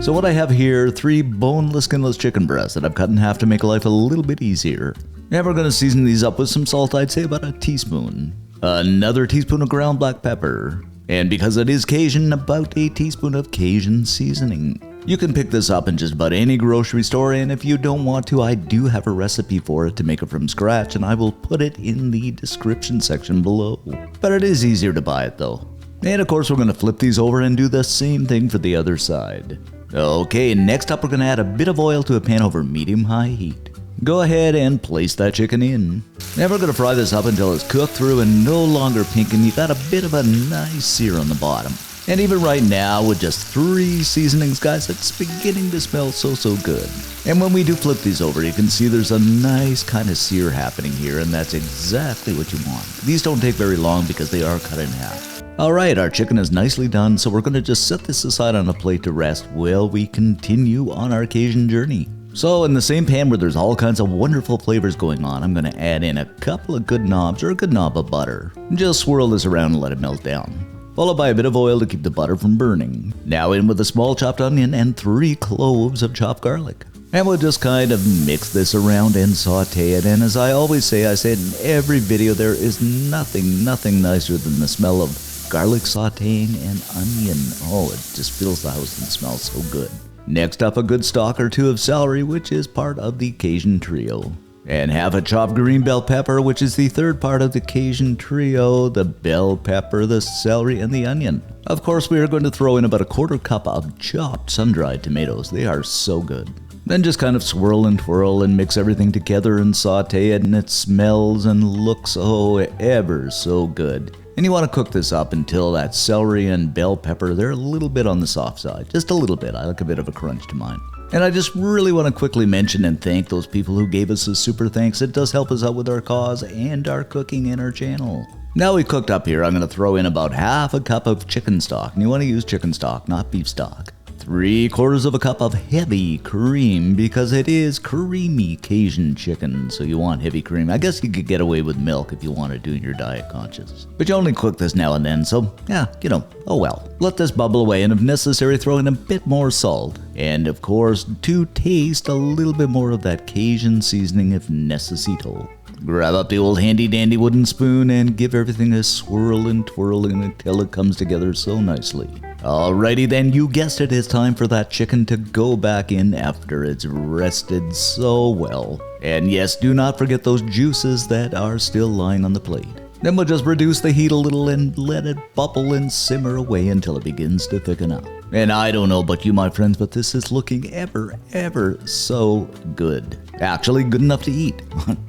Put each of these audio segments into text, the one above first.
So what I have here, 3 boneless, skinless chicken breasts that I've cut in half to make life a little bit easier. And we're going to season these up with some salt, I'd say about a teaspoon. Another teaspoon of ground black pepper. And because it is Cajun, about a teaspoon of Cajun seasoning. You can pick this up in just about any grocery store, and if you don't want to, I do have a recipe for it to make it from scratch, and I will put it in the description section below. But it is easier to buy it though. And of course we're going to flip these over and do the same thing for the other side. Okay, next up we're going to add a bit of oil to a pan over medium-high heat. Go ahead and place that chicken in. Now we're going to fry this up until it's cooked through and no longer pink, and you got a bit of a nice sear on the bottom. And even right now, with just 3 seasonings, guys, it's beginning to smell so good. And when we do flip these over, you can see there's a nice kind of sear happening here, and that's exactly what you want. These don't take very long because they are cut in half. Alright, our chicken is nicely done, so we're going to just set this aside on a plate to rest while we continue on our Cajun journey. So in the same pan where there's all kinds of wonderful flavors going on, I'm going to add in a couple of good knobs or a good knob of butter. Just swirl this around and let it melt down. Followed by a bit of oil to keep the butter from burning. Now in with a small chopped onion and 3 cloves of chopped garlic. And we'll just kind of mix this around and saute it. And as I always say, I say it in every video, there is nothing nicer than the smell of garlic sauteing and onion. Oh, it just fills the house and smells so good. Next up, a good stalk or 2 of celery, which is part of the Cajun trio. And half a chopped green bell pepper, which is the 3rd part of the Cajun trio, the bell pepper, the celery, and the onion. Of course, we are going to throw in about a 1/4 cup of chopped sun-dried tomatoes. They are so good. Then just kind of swirl and twirl and mix everything together and saute it, and it smells and looks ever so good. And you want to cook this up until that celery and bell pepper, they're a little bit on the soft side. Just a little bit. I like a bit of a crunch to mine. And I just really want to quickly mention and thank those people who gave us a super thanks. It does help us out with our cause and our cooking in our channel. Now we cooked up here, I'm going to throw in about half a cup of chicken stock. And you want to use chicken stock, not beef stock. 3/4 of a cup of heavy cream, because it is creamy Cajun chicken, so you want heavy cream. I guess you could get away with milk if you want to do your diet conscious. But you only cook this now and then, so yeah, you know, oh well. Let this bubble away, and if necessary, throw in a bit more salt. And of course, to taste, a little bit more of that Cajun seasoning if necesito. Grab up the old handy dandy wooden spoon and give everything a swirl and twirling until it comes together so nicely. Alrighty then, you guessed it, it's time for that chicken to go back in after it's rested so well. And yes, do not forget those juices that are still lying on the plate. Then we'll just reduce the heat a little and let it bubble and simmer away until it begins to thicken up. And I don't know about you, my friends, but this is looking ever so good. Actually, good enough to eat.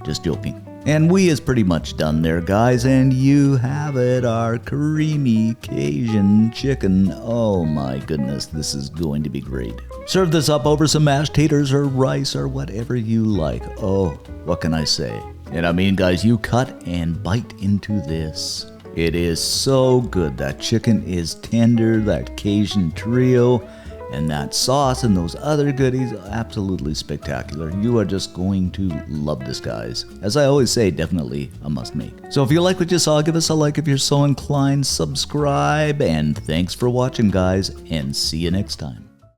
Just joking. And we is pretty much done there, guys, and you have it, our creamy Cajun chicken. Oh my goodness, this is going to be great. Serve this up over some mashed taters or rice or whatever you like. Oh, what can I say? And I mean, guys, you cut and bite into this. It is so good. That chicken is tender, that Cajun trio, and that sauce and those other goodies, absolutely spectacular. You are just going to love this, guys. As I always say, definitely a must make. So if you like what you saw, give us a like if you're so inclined, subscribe, and thanks for watching, guys, and see you next time.